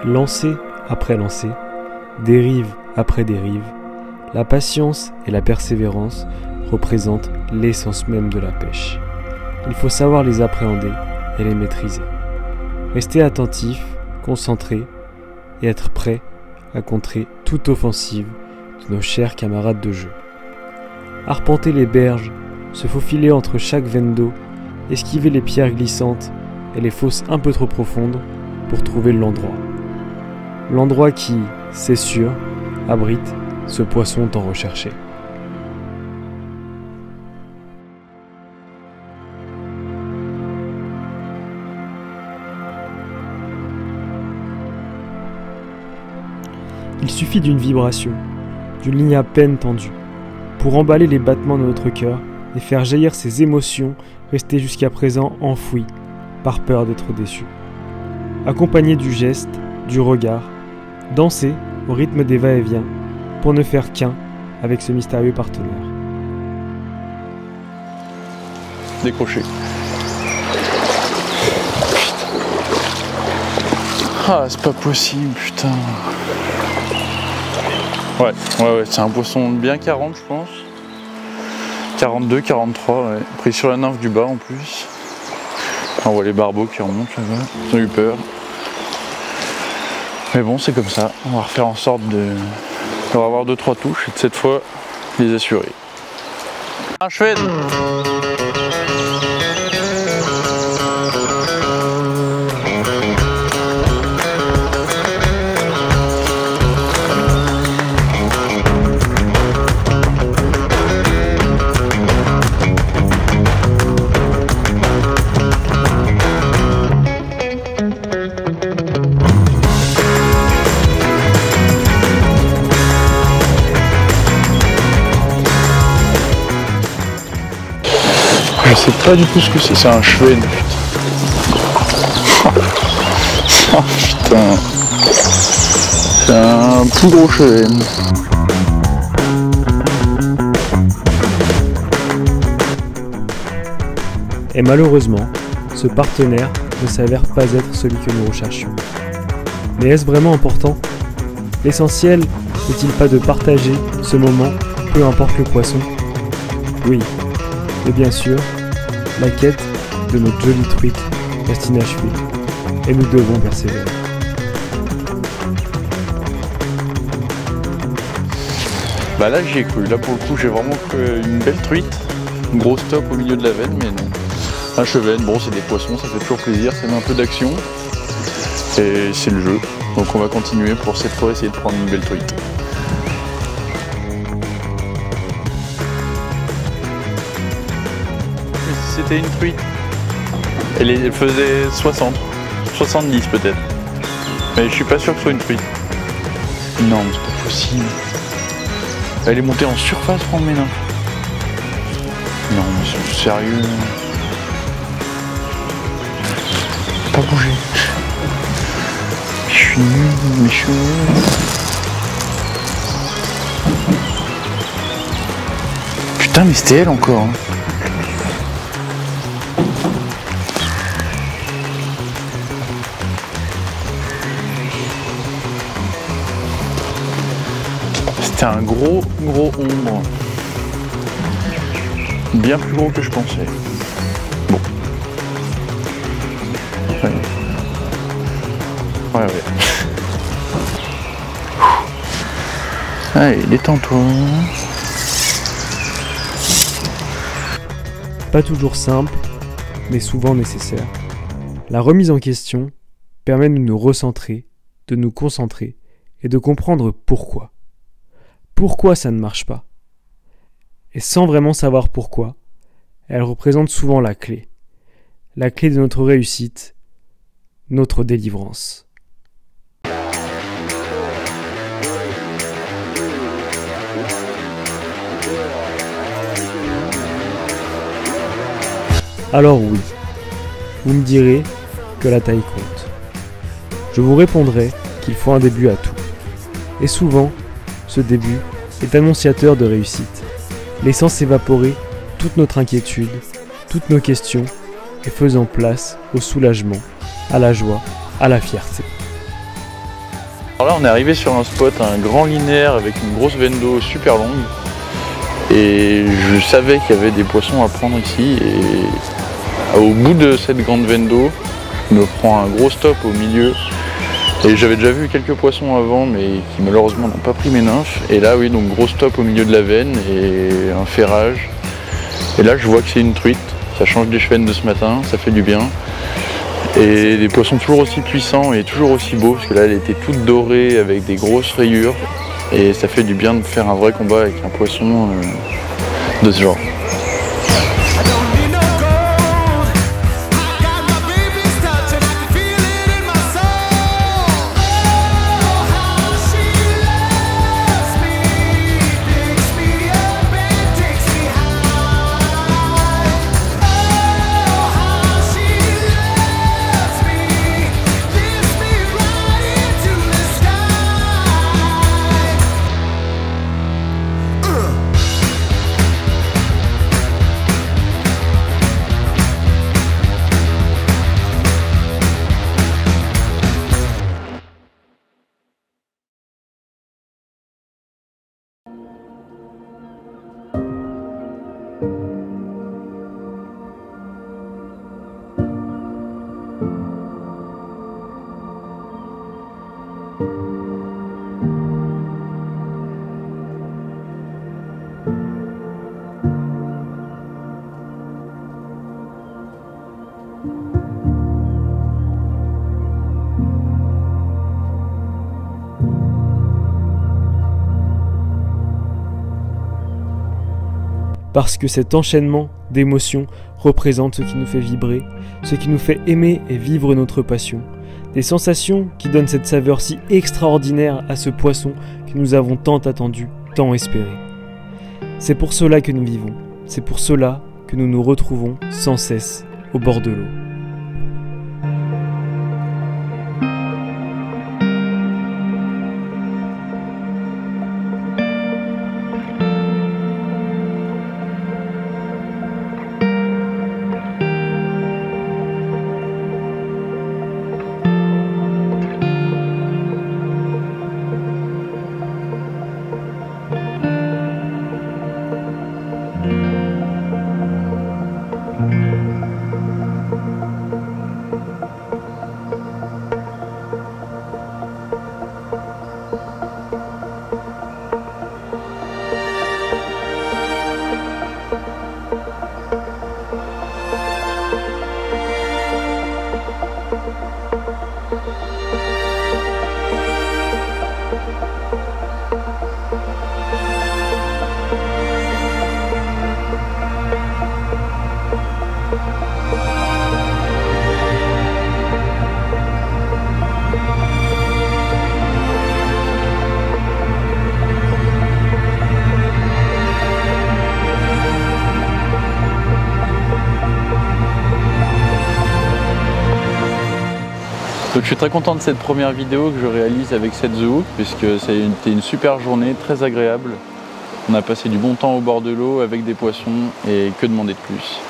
Lancée après lancée, dérive après dérive, la patience et la persévérance représentent l'essence même de la pêche. Il faut savoir les appréhender et les maîtriser. Rester attentif, concentré et être prêt à contrer toute offensive de nos chers camarades de jeu. Arpenter les berges, se faufiler entre chaque veine d'eau, esquiver les pierres glissantes et les fosses un peu trop profondes pour trouver l'endroit. L'endroit qui, c'est sûr, abrite ce poisson tant recherché. Il suffit d'une vibration, d'une ligne à peine tendue, pour emballer les battements de notre cœur et faire jaillir ces émotions restées jusqu'à présent enfouies par peur d'être déçues. Accompagné du geste, du regard, danser au rythme des va-et-vient pour ne faire qu'un avec ce mystérieux partenaire. Décroché. Ah, c'est pas possible, putain. Ouais, c'est un poisson bien 40, je pense. 42, 43, ouais. Pris sur la nymphe du bas en plus. On voit les barbeaux qui remontent là-bas. Ils ont eu peur. Mais bon, c'est comme ça. On va refaire en sorte de... On va avoir 2-3 touches et de cette fois, les assurer. Un chouette. Je sais pas du tout ce que c'est un chevenne, putain. Oh putain. C'est un plus gros chevenne. Et malheureusement, ce partenaire ne s'avère pas être celui que nous recherchions. Mais est-ce vraiment important? L'essentiel n'est-il pas de partager ce moment, peu importe le poisson? Oui, et bien sûr, la quête de notre jolie truite reste inachevée, et nous devons persévérer. Bah là j'y ai cru, là pour le coup j'ai vraiment cru une belle truite, une grosse top au milieu de la veine, mais non. Un chevenne, bon c'est des poissons, ça fait toujours plaisir, ça met un peu d'action, et c'est le jeu. Donc on va continuer pour cette fois essayer de prendre une belle truite. C'était une truite. Elle faisait 60, 70 peut-être. Mais je suis pas sûr que ce soit une truite. Non, mais c'est pas possible. Elle est montée en surface, prendre mes nymphes. Non, mais c'est sérieux. Pas bouger. Je suis nul, mais je suis nul. Putain, mais c'était elle encore. Hein. C'était un gros ombre. Bien plus gros que je pensais. Bon. Ouais. Allez, détends-toi. Pas toujours simple, mais souvent nécessaire. La remise en question permet de nous recentrer, de nous concentrer et de comprendre pourquoi. Pourquoi ça ne marche pas? Et sans vraiment savoir pourquoi, elle représente souvent la clé de notre réussite, notre délivrance. Alors oui, vous me direz que la taille compte. Je vous répondrai qu'il faut un début à tout. Et souvent, ce début est annonciateur de réussite, laissant s'évaporer toute notre inquiétude, toutes nos questions et faisant place au soulagement, à la joie, à la fierté. Alors là on est arrivé sur un spot, un grand linéaire avec une grosse veine d'eau super longue. Et je savais qu'il y avait des poissons à prendre ici. Et au bout de cette grande veine d'eau, je me prends un gros stop au milieu. Et j'avais déjà vu quelques poissons avant, mais qui malheureusement n'ont pas pris mes nymphes. Et là oui, donc gros stop au milieu de la veine et un ferrage. Et là je vois que c'est une truite. Ça change des chevennes de ce matin, ça fait du bien. Et des poissons toujours aussi puissants et toujours aussi beaux, parce que là elle était toute dorée avec des grosses rayures. Et ça fait du bien de faire un vrai combat avec un poisson de ce genre. Parce que cet enchaînement d'émotions représente ce qui nous fait vibrer, ce qui nous fait aimer et vivre notre passion. Des sensations qui donnent cette saveur si extraordinaire à ce poisson que nous avons tant attendu, tant espéré. C'est pour cela que nous vivons, c'est pour cela que nous nous retrouvons sans cesse au bord de l'eau. Donc je suis très content de cette première vidéo que je réalise avec Set The Hook, puisque ça a été une super journée, très agréable. On a passé du bon temps au bord de l'eau avec des poissons et que demander de plus.